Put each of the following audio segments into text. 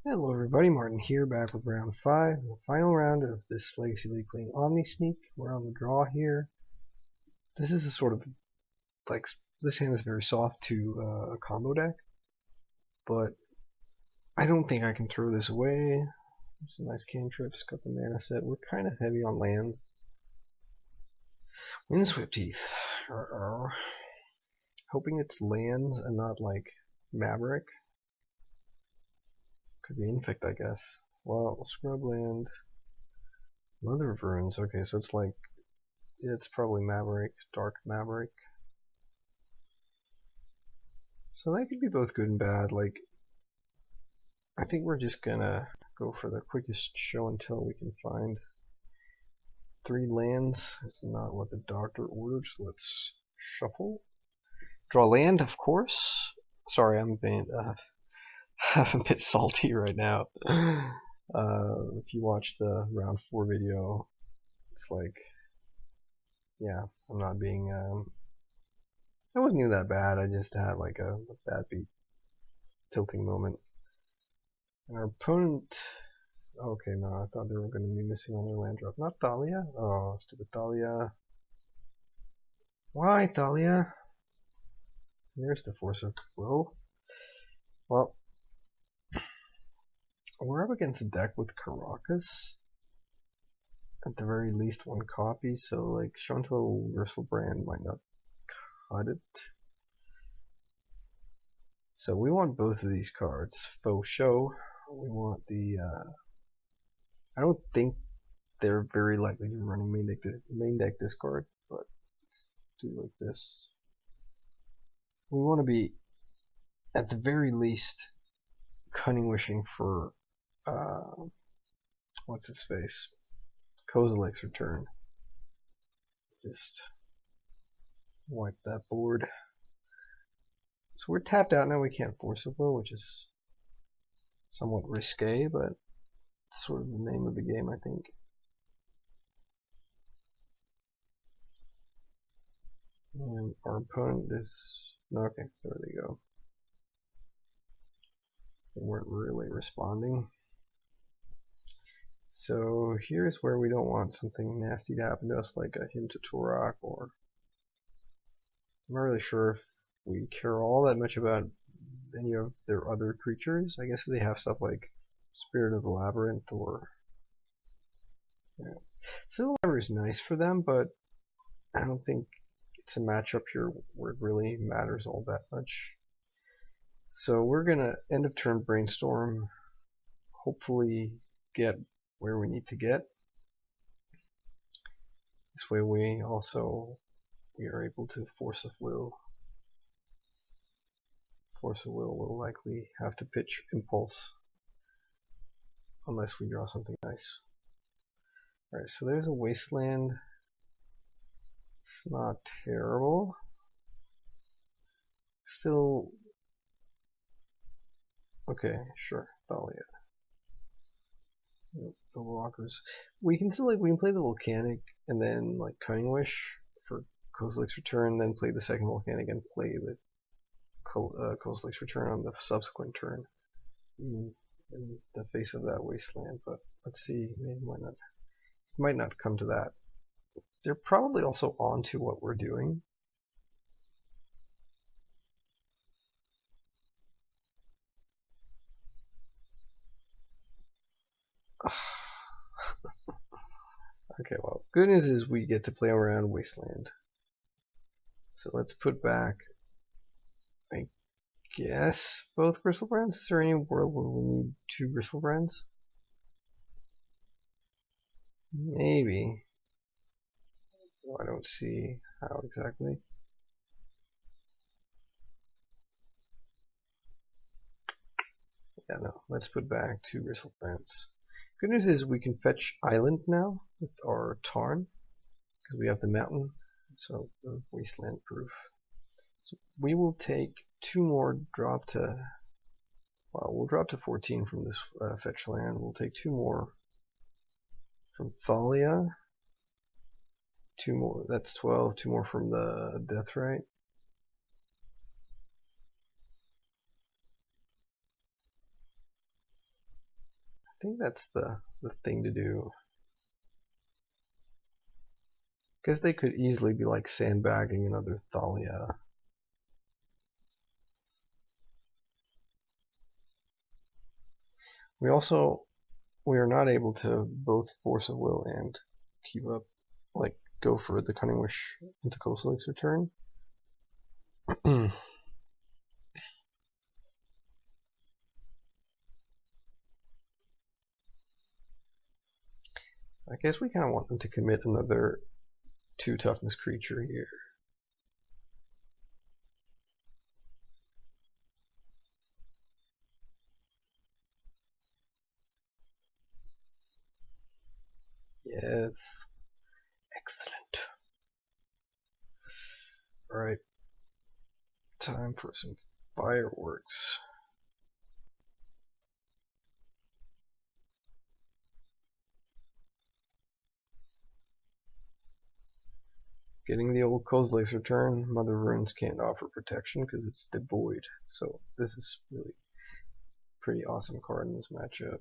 Hello everybody, Martin here, back with round 5, the final round of this Legacy League playing OmniSneak. We're on the draw here. This is a sort of, like, this hand is very soft to a combo deck, but I don't think I can throw this away. Some nice cantrips, got the mana set. We're kind of heavy on land. Windswept Teeth. Hoping it's lands and not like Maverick. Could be Infect, I guess. Well, Scrubland. Mother of Runes. Okay, so it's like, it's probably Maverick, Dark Maverick. So that could be both good and bad. Like, I think we're just gonna go for the quickest show until we can find 3 lands. It's not what the doctor ordered, so let's shuffle. Draw land, of course. Sorry, I'm being I'm a bit salty right now. If you watch the round 4 video, it's like, yeah, I'm not being, I wasn't even that bad, I just had like a bad beat tilting moment. And our opponent, okay, no, I thought they were going to be missing on their land drop. Not Thalia? Oh, stupid Thalia. Why, Thalia? There's the Force of Will. Well, we're up against a deck with Caracas. At the very least 1 copy, so like Chantal Brand might not cut it. So we want both of these cards. Faux show. We want the I don't think they're very likely to be running main deck discard, but let's do like this. We want to be at the very least cunning wishing for what's his face? Kozilek's return. Just wipe that board. So we're tapped out now, we can't force a will, which is somewhat risque, but it's sort of the name of the game, I think. And our opponent is, okay, there they go. They weren't really responding. So here's where we don't want something nasty to happen to us, like a Hymn to Torok, or I'm not really sure if we care all that much about any of their other creatures. I guess if they have stuff like Spirit of the Labyrinth or, yeah. So the is nice for them, but I don't think it's a matchup here where it really matters all that much. So we're gonna end of turn brainstorm, hopefully get where we need to get. This way we are able to force a will. Force a will will likely have to pitch impulse unless we draw something nice. Alright, so there's a wasteland. It's not terrible. Still, okay, sure, Thalia. Nope, no blockers. We can still we can play the volcanic and then like Cunning Wish for Kozilek's return, then play the second volcanic and play the Kozilek's return on the subsequent turn in the face of that wasteland. But let's see, maybe might not come to that. They're probably also on to what we're doing. Okay, well, good news is we get to play around Wasteland. So let's put back, I guess, both Gristlebrands. Is there any world where we need 2 Gristlebrands? Maybe. Oh, I don't see how exactly. Yeah, no, let's put back 2 Gristlebrands. Good news is we can fetch Island now with our Tarn, because we have the mountain, so the wasteland proof. So we will take 2 more, drop to, well, we'll drop to 14 from this fetch land. We'll take 2 more from Thalia, 2 more, that's 12, 2 more from the Deathrite. think that's the thing to do. Because they could easily be like sandbagging another Thalia. We are not able to both Force of Will and keep up, like go for the Cunning Wish into Coastal Lake's return. I guess we kind of want them to commit another 2 toughness creature here. Yes. Excellent. Alright. Time for some fireworks. Getting the old Kozilek's return, Mother Runes can't offer protection because it's devoid. So this is really pretty awesome card in this matchup.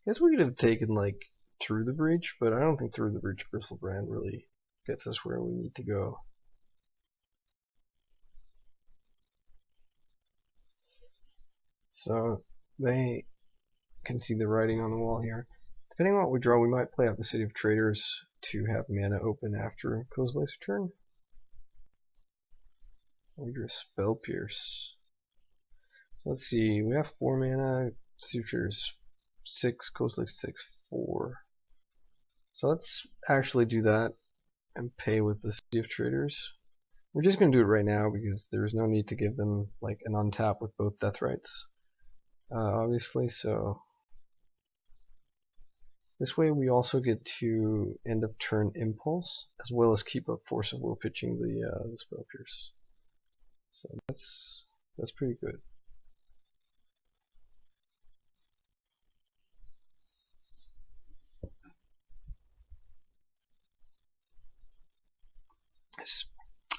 I guess we could have taken like Through the Breach, but I don't think Through the Breach Bristlebrand really gets us where we need to go. So they can see the writing on the wall here. Depending on what we draw, we might play out the City of Traders to have mana open after Kozilek's return. We drew Spell Pierce. So let's see, we have 4 mana, Sutures 6, Kozilek 6, 4. So let's actually do that and pay with the City of Traders. We're just going to do it right now because there's no need to give them like an untap with both Death Rights, obviously. So this way we also get to end of turn Impulse as well as keep up Force of Will pitching the Spell Pierce. So that's pretty good.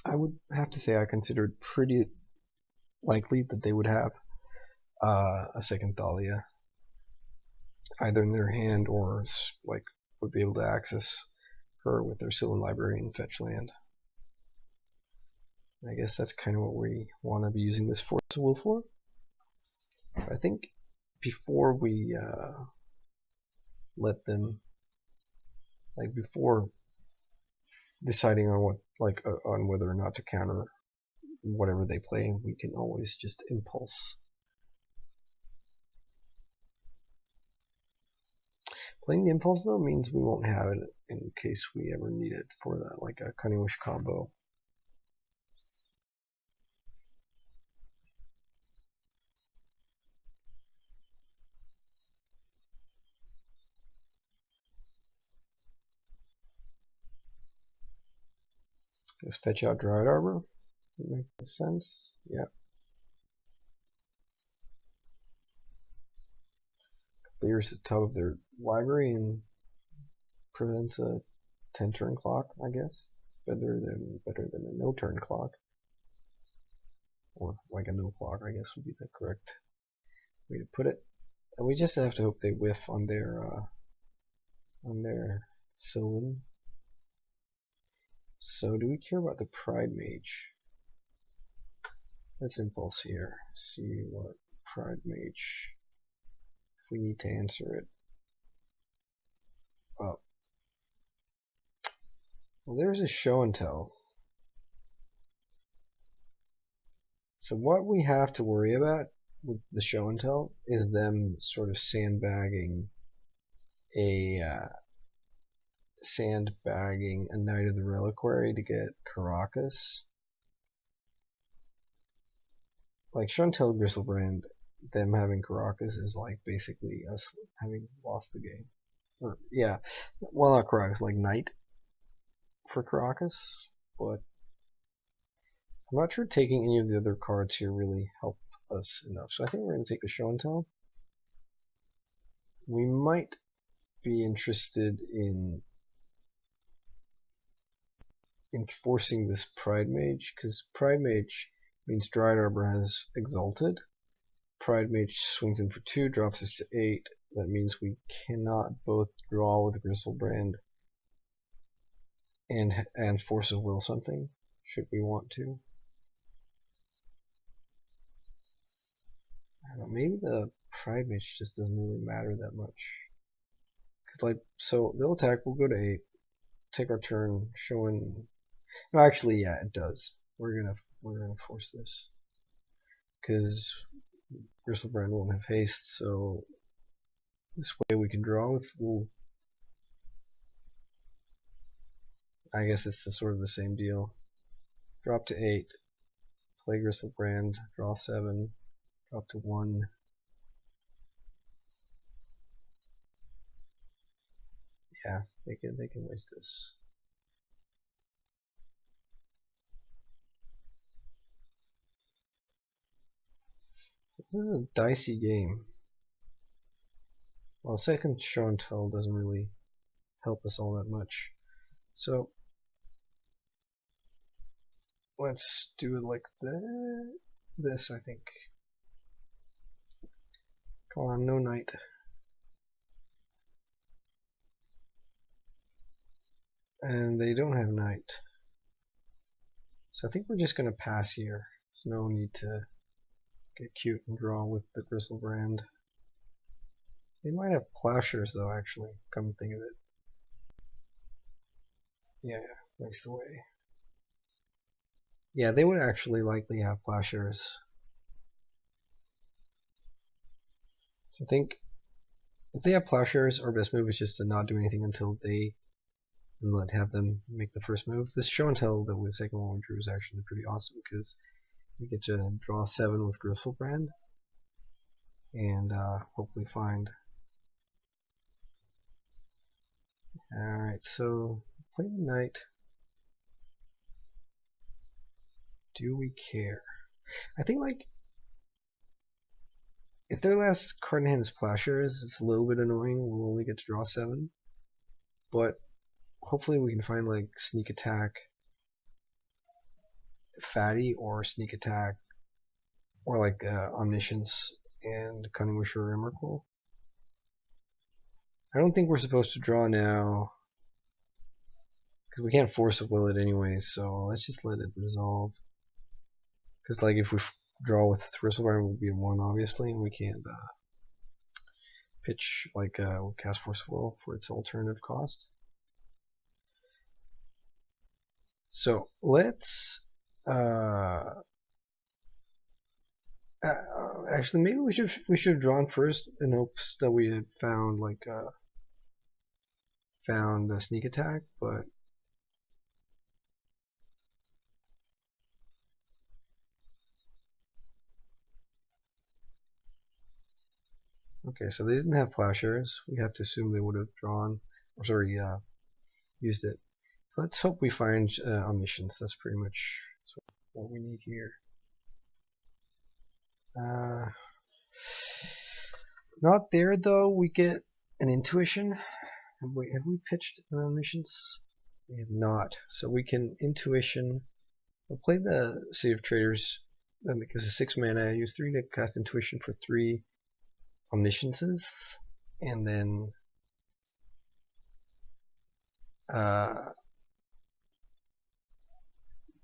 I would have to say I considered pretty likely that they would have a second Thalia, either in their hand or like would be able to access her with their Sylvan Library and fetch land. I guess that's kind of what we want to be using this Force of Will for. I think before we let them, like before deciding on what, like on whether or not to counter whatever they play, we can always just Impulse. Playing the Impulse though means we won't have it in case we ever need it for that, like a Cunning Wish combo. Just fetch out Dryad Arbor. That makes sense. Yeah. Clears the top of their library and prevents a 10-turn clock, I guess. Better than a no-turn clock. Or like a no clock, I guess would be the correct way to put it. And we just have to hope they whiff on their Sylvan. So do we care about the Pride Mage? Let's Impulse here. See what Pride Mage, if we need to answer it. Oh. Well, there's a Show and Tell. So what we have to worry about with the Show and Tell is them sort of sandbagging a Knight of the Reliquary to get Caracas. Like Show and Tell Gristlebrand, them having Caracas is like basically us having lost the game. Or, yeah, well, not Caracas, like Knight for Caracas, but I'm not sure taking any of the other cards here really help us enough. So I think we're going to take the Show and Tell. We might be interested in enforcing this Pride Mage, because Pride Mage means Dried Arbor has Exalted. Pride Mage swings in for 2, drops us to 8. That means we cannot both draw with Gristlebrand and Force of Will something, should we want to. I don't know, maybe the Pride Mage just doesn't really matter that much. Cause like, so they'll attack, we'll go to 8, take our turn, showing. No, actually, yeah, it does. We're gonna force this, cause Gristlebrand won't have haste, so this way we can draw with. I guess it's sort of the same deal. Drop to 8, play Gristlebrand, draw 7, drop to 1. Yeah, they can waste this. So this is a dicey game. Well, second show and tell doesn't really help us all that much. So let's do it like this, I think. Come on, no knight. And they don't have knight. So I think we're just going to pass here. There's no need to get cute and draw with the Gristlebrand. They might have plowshares though, actually, come to think of it. Yeah, waste away. Yeah, they would actually likely have plowshares. So I think if they have plowshares, our best move is just to not do anything until they, and have them make the first move. This show and tell that with the second one we drew is actually pretty awesome because we get to draw 7 with Gristlebrand and hopefully find. Alright, so play the knight. Do we care? I think like if their last card in hand is plowshares, it's a little bit annoying. We'll only get to draw 7, but hopefully we can find like sneak attack fatty or sneak attack or like omniscience and cunning wish or emrakul. I don't think we're supposed to draw now because we can't force a will it anyways, so let's just let it resolve. Because like if we draw with Gristlebrand, it will be a 1 obviously, and we can't pitch like cast force of will for its alternative cost. So let's actually maybe we should have drawn first in hopes that we had found like found a sneak attack, but okay, so they didn't have plowshares. We have to assume they would have drawn, or sorry, used it. So let's hope we find omniscience. That's pretty much what we need here. Not there though. We get an intuition. Have we pitched an omniscience? We have not. So we can intuition. We'll play the City of Traders. That gives us 6 mana. Use 3 to cast intuition for 3 omnisciences, and then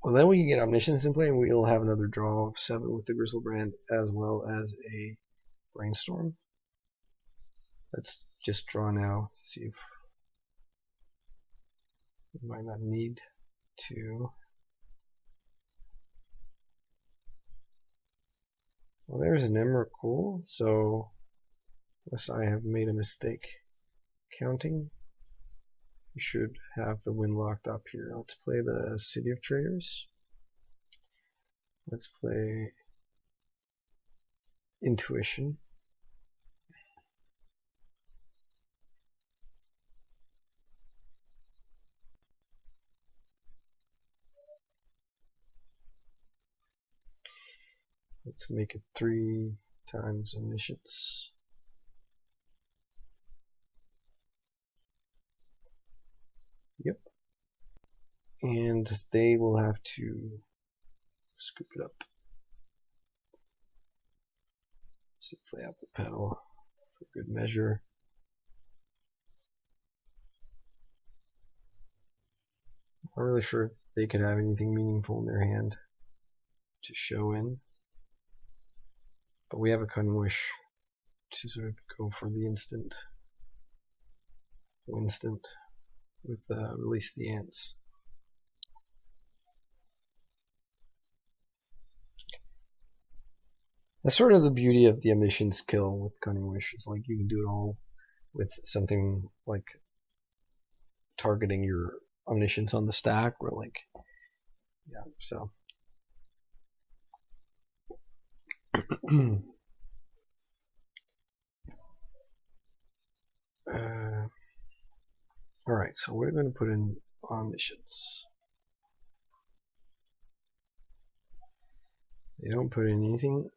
well, then we can get omniscience in play, and we'll have another draw of 7 with the Gristlebrand as well as a brainstorm. Let's just draw now to see if we might not need to. Well, there's an emrakul, so unless I have made a mistake counting, we should have the win locked up here. Let's play the City of Traders. Let's play Intuition. Let's make it 3 times omniscience. Yep. and they will have to scoop it up. So play out the pedal for good measure. Not really sure if they could have anything meaningful in their hand to show in, but we have a Cunning Wish to sort of go for the instant with Release the Ants. That's sort of the beauty of the Omniscience kill with Cunning Wish. It's like you can do it all with something like targeting your Omniscience on the stack, or like, yeah, so. Alright, so we're going to put in Omniscience. They don't put in anything.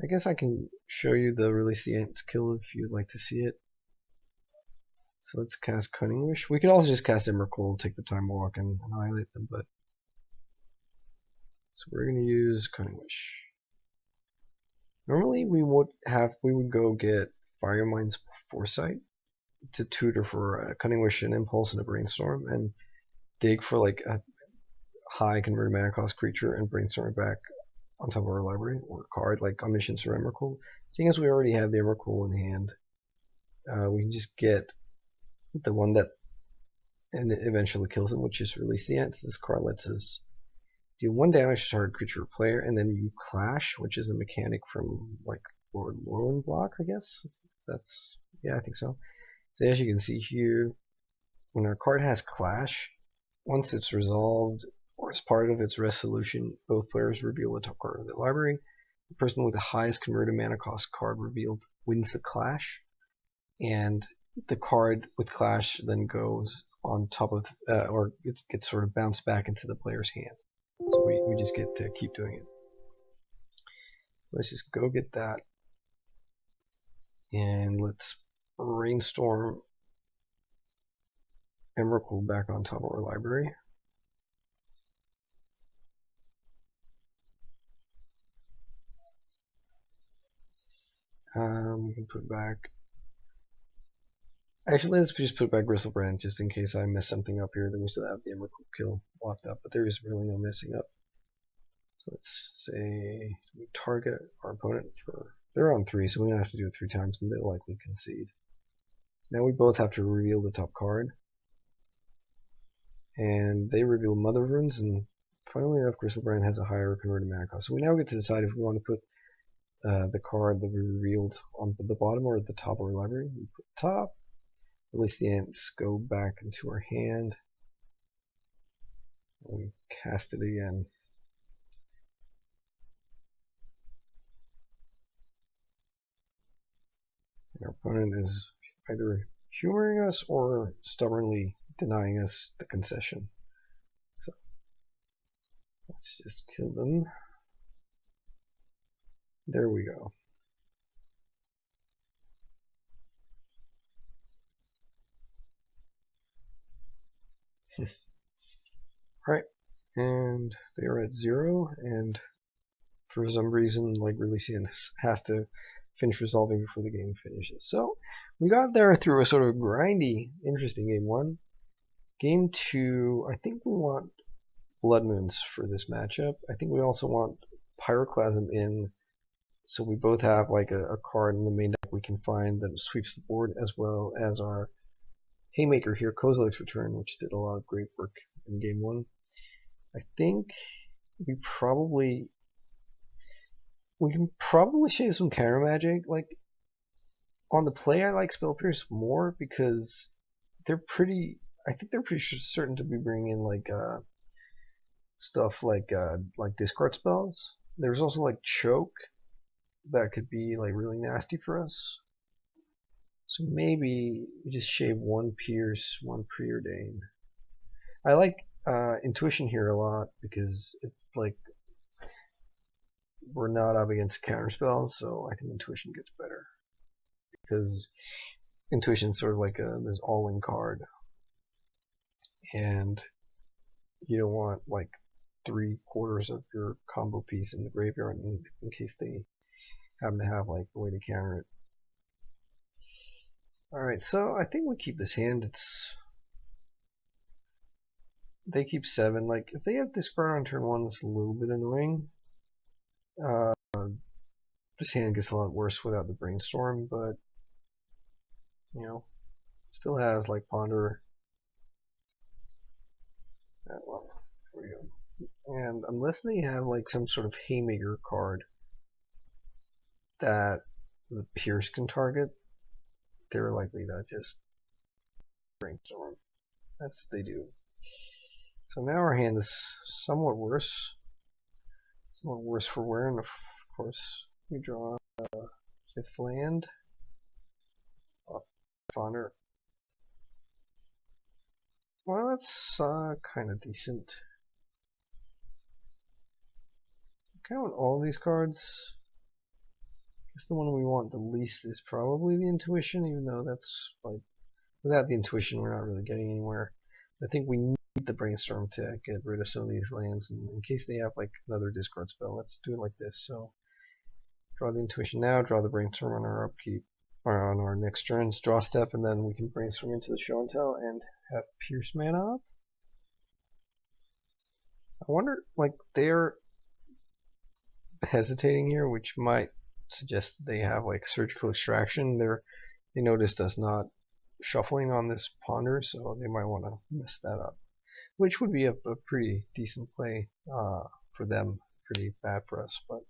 I guess I can show you the Release the Ants kill if you'd like to see it. So let's cast Cunning Wish. We could also just cast Emrakul, take the Time Walk, and annihilate them, but so we're going to use Cunning Wish. Normally we would go get Firemind's Foresight to tutor for a Cunning Wish, an Impulse, and a Brainstorm, and dig for like a high converted mana cost creature and brainstorm it back on top of our library or card like Omniscience or Emrakul. Seeing as we already have the Emrakul in hand, we can just get the one that and it eventually kills him, which is Release the Ants. This card lets us deal 1 damage to target creature or player, and then you clash, which is a mechanic from like Lord Lorwyn block, I guess. That's, yeah, I think so. So as you can see here, when our card has clash, once it's resolved or as part of its resolution, both players reveal the top card of their library. The person with the highest converted mana cost card revealed wins the clash, and the card with clash then goes on top of, or it gets sort of bounced back into the player's hand. So we just get to keep doing it. Let's just go get that, and let's brainstorm Emrakul back on top of our library. We can put back. Actually, let's just put back Bristlebrand just in case I mess something up here. Then we still have the Emrakul kill locked up, but there is really no messing up. So let's say we target our opponent for. They're on 3, so we don't have to do it 3 times, and they'll likely concede. Now we both have to reveal the top card, and they reveal Mother of Runes, and funnily enough, Bristlebrand has a higher converted mana cost. So we now get to decide if we want to put the card that we revealed on the bottom or at the top of our library. We put top, Release the Ants, go back into our hand, and we cast it again. And our opponent is either humoring us or stubbornly denying us the concession. So let's just kill them. There we go. Right, and they are at 0, and for some reason, like Releasing has to finish resolving before the game finishes. So we got there through a sort of grindy, interesting game 1. Game 2, I think we want Blood Moons for this matchup. I think we also want Pyroclasm in, so we both have like a card in the main deck we can find that sweeps the board, as well as our Haymaker here, Kozilek's Return, which did a lot of great work in game 1. I think we can probably shave some counter magic. Like on the play, I like Spell Pierce more because they're pretty. I think they're pretty certain to be bringing in like stuff like discard spells. There's also like Choke that could be like really nasty for us. So maybe we just shave 1 Pierce, 1 Preordain. I like Intuition here a lot because it's like we're not up against counter spells, so I think Intuition gets better because Intuition is sort of like this all-in card. and you don't want like 3/4 of your combo piece in the graveyard in case they happen to have like a way to counter it. Alright, so I think we keep this hand. They keep 7. Like, if they have discard on turn 1, it's a little bit annoying. This hand gets a lot worse without the brainstorm, but you know, still has like ponder. Well, here we go. And unless they have like some sort of haymaker card that the Pierce can target, they're likely to just brainstorm. That's what they do. So now our hand is somewhat worse. Somewhat worse for wear, and of course we draw a 5th land. Ponder. Well, that's kind of decent. I kind of want all of these cards. I guess the one we want the least is probably the intuition, even though that's like, without the intuition we're not really getting anywhere. I think we need the brainstorm to get rid of some of these lands, and in case they have like another discard spell, let's do it like this. So draw the intuition now, draw the brainstorm on our upkeep, or on our next turn's draw step, and then we can brainstorm into the show and tell and have Pierce mana up. I wonder, like, they're hesitating here, which might suggest that they have like surgical extraction. They noticed us not shuffling on this ponder, so they might want to mess that up, which would be a pretty decent play for them. Pretty bad for us, but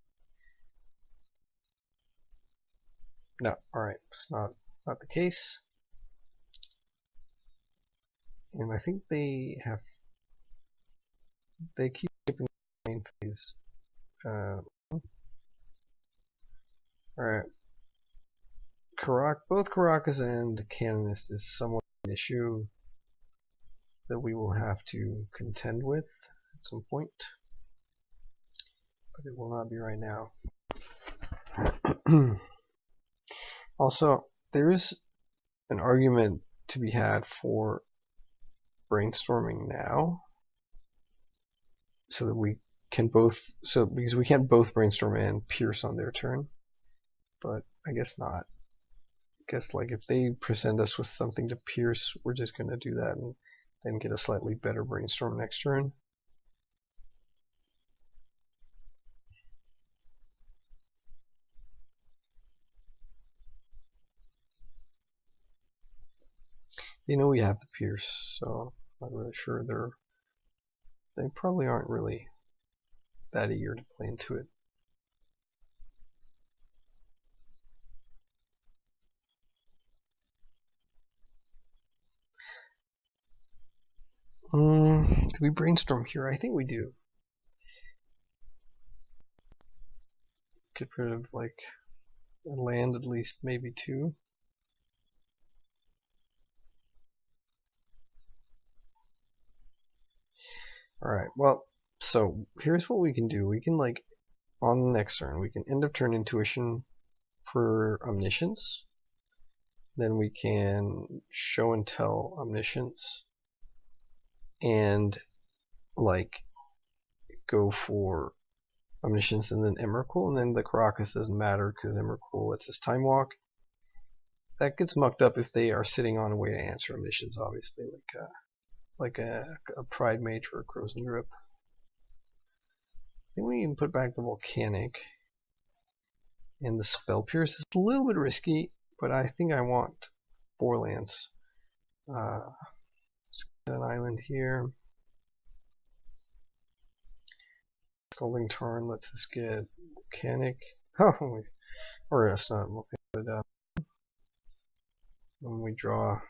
no. All right, it's not the case, and I think they keep skipping the main phase. Alright. Both Caracas and Canonist is somewhat an issue that we will have to contend with at some point, but it will not be right now. Also, there is an argument to be had for brainstorming now, so that we can both, because we can't both brainstorm and Pierce on their turn, but I guess not. I guess like if they present us with something to Pierce, we're just going to do that and then get a slightly better brainstorm next turn. They know we have the Pierce, so I'm not really sure they probably aren't really that eager to play into it. Do we brainstorm here? I think we do. Get rid of like a land, at least maybe 2. Alright, well, so here's what we can do. We can, like, on the next turn, we can end of turn intuition for omniscience. Then we can show and tell omniscience and like go for omniscience and then Emrakul, and then the Caracas doesn't matter because Emrakul lets us time walk. That gets mucked up if they are sitting on a way to answer omniscience, obviously, like a Pride Mage or a Crow's Grip. I think we can put back the Volcanic, and the Spell Pierce is a little bit risky, but I think I want 4 lands. Let's get an island here. Scalding Tarn lets us get Volcanic. Oh, or that's not Volcanic, but when we draw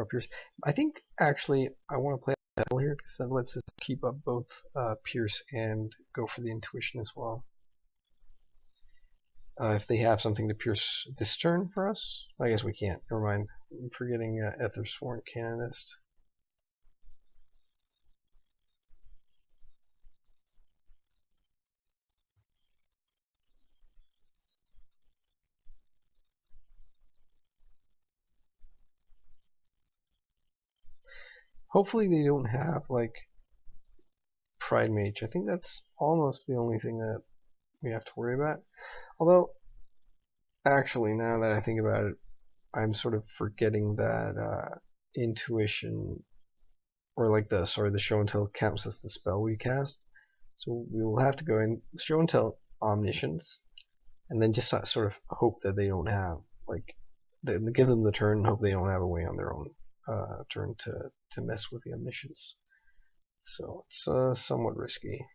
Pierce. I think actually I want to play Devil here because that lets us keep up both Pierce and go for the intuition as well. If they have something to Pierce this turn for us, I guess we can't. Never mind. I'm forgetting Ethersworn Canonist. Hopefully they don't have like Pride Mage. I think that's almost the only thing that we have to worry about. Although, actually, now that I think about it, I'm sort of forgetting that intuition, or like the show and tell counts as the spell we cast. So we will have to go in show and tell omniscience, and then just sort of hope that they don't have like give them the turn and hope they don't have a way on their own turn to mess with the omniscience. So it's somewhat risky.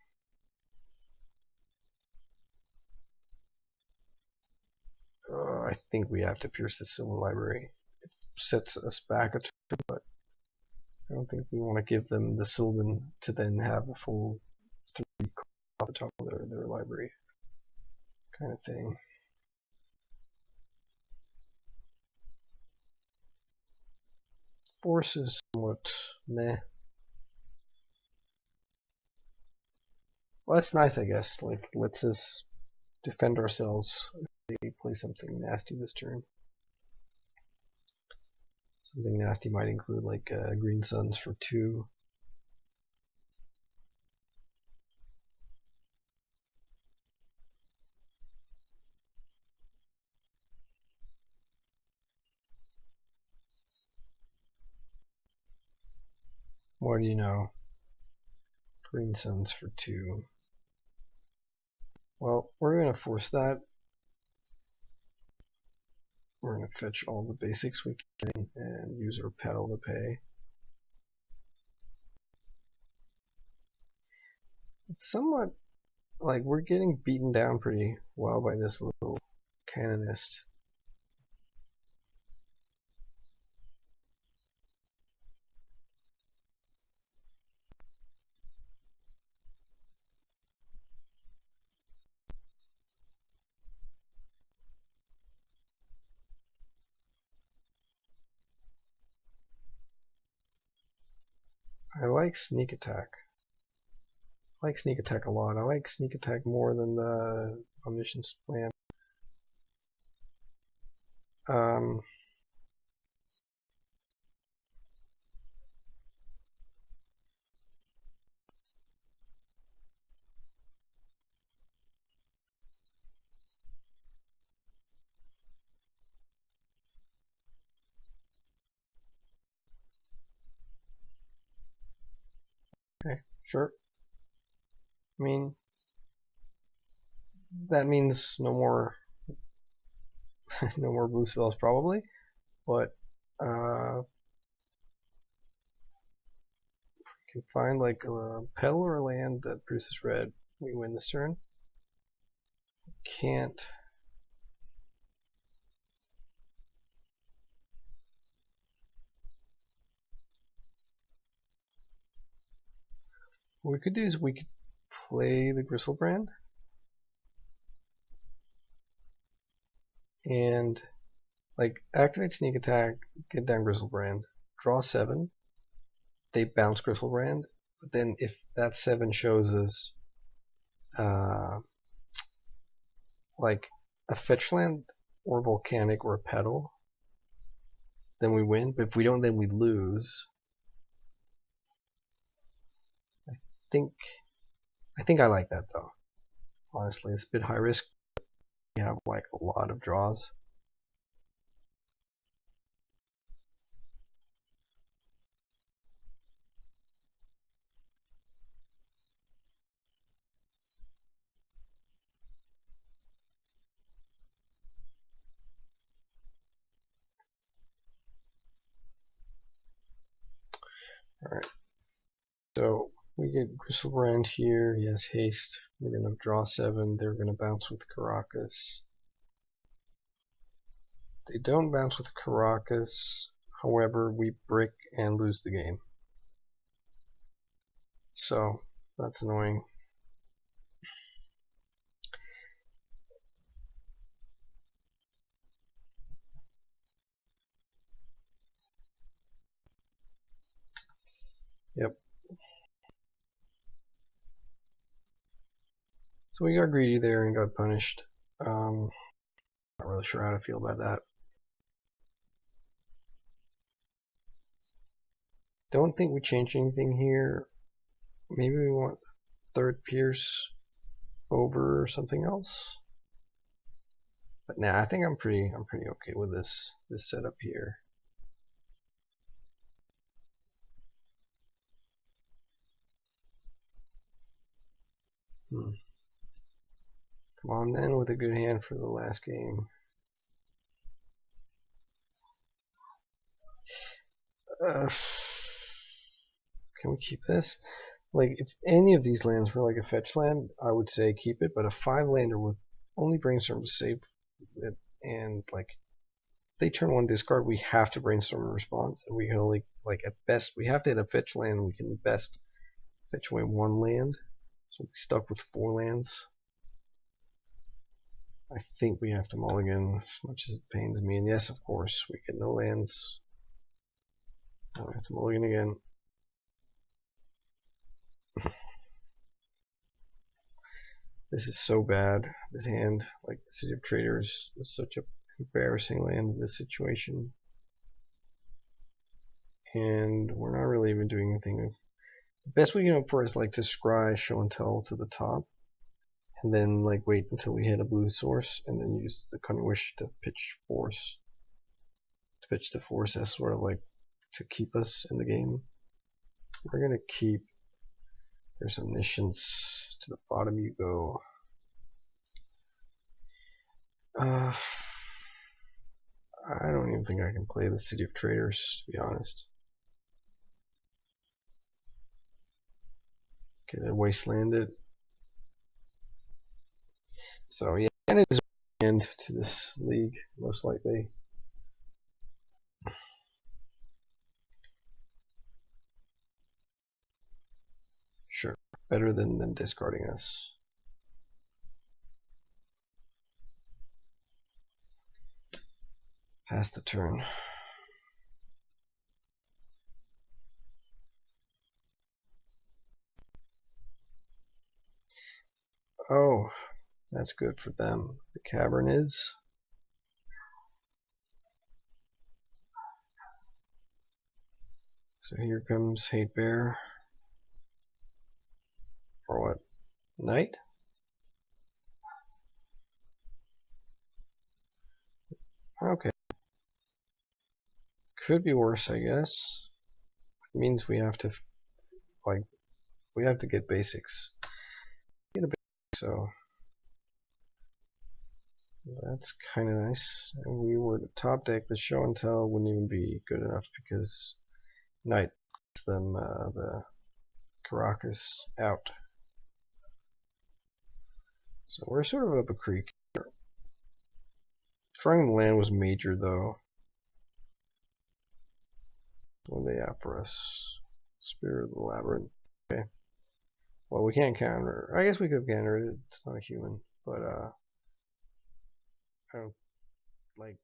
I think we have to pierce the Sylvan Library. It sets us back a turn, but I don't think we want to give them the Sylvan to then have a full 3 off the top of their library kind of thing. Force is somewhat meh. Well, that's nice, I guess. Like, lets us defend ourselves if they play something nasty this turn. Something nasty might include like Green Suns for 2. What do you know? Green Suns for 2. Well, we're going to force that. We're going to fetch all the basics we can and use our pedal to pay. It's somewhat like we're getting beaten down pretty well by this little canonist. I like sneak attack. I like sneak attack a lot. I like sneak attack more than the omniscience plan. Okay, sure. I mean, that means no more no more blue spells probably, but can find like a pedal or a land that produces red, we win this turn. Can't. What we could do is we could play the Gristlebrand and like activate sneak attack, get down Gristlebrand, draw 7. They bounce Gristlebrand, but then if that 7 shows us like a fetch land or volcanic or a pedal, then we win. But if we don't, then we lose. I think I like that though. Honestly, it's a bit high risk. We have like a lot of draws. Alright. So we get Gristlebrand here. He has haste. We're going to draw 7. They're going to bounce with Caracas. They don't bounce with Caracas. However, we brick and lose the game. So that's annoying. Yep. So we got greedy there and got punished. Not really sure how to feel about that. Don't think we changed anything here. Maybe we want third pierce over something else. But nah, I think I'm pretty okay with this setup here. Come on then with a good hand for the last game. Can we keep this? Like, if any of these lands were like a fetch land, I would say keep it, but a 5-lander with only Brainstorm to save it, and like, if they turn 1 discard, we have to Brainstorm in response, and we can only, like, at best, we have to hit a fetch land, and we can best fetch away 1 land, so we're stuck with 4 lands. I think we have to mulligan, as much as it pains me, and yes, of course, we get no lands. Now we have to mulligan again. This is so bad, this hand. Like, the City of Traders is such a embarrassing land in this situation. And we're not really even doing anything. The best we can hope for is like to scry show and tell to the top, and then like wait until we hit a blue source, and then use the Cunning Wish to pitch force. To pitch the force as sort of like to keep us in the game. We're gonna keep. There's omniscience. To the bottom you go. I don't even think I can play the City of Traders, to be honest. Get it wastelanded. So yeah, and it's end to this league, most likely. Sure, better than them discarding us. Pass the turn. Oh, that's good for them. The cavern is. So here comes Hate Bear. Or what? Knight? Okay. Could be worse, I guess. It means we have to, like, we have to get basics. Get a basic, so that's kind of nice. And we were to top deck. The show and tell wouldn't even be good enough because Knight gets them the Caracas out. So we're sort of up a creek here. Trying the land was major though. What do they have for us? Spirit of the Labyrinth. Okay. Well, we can't counter. I guess we could counter it. It's not a human, but I don't like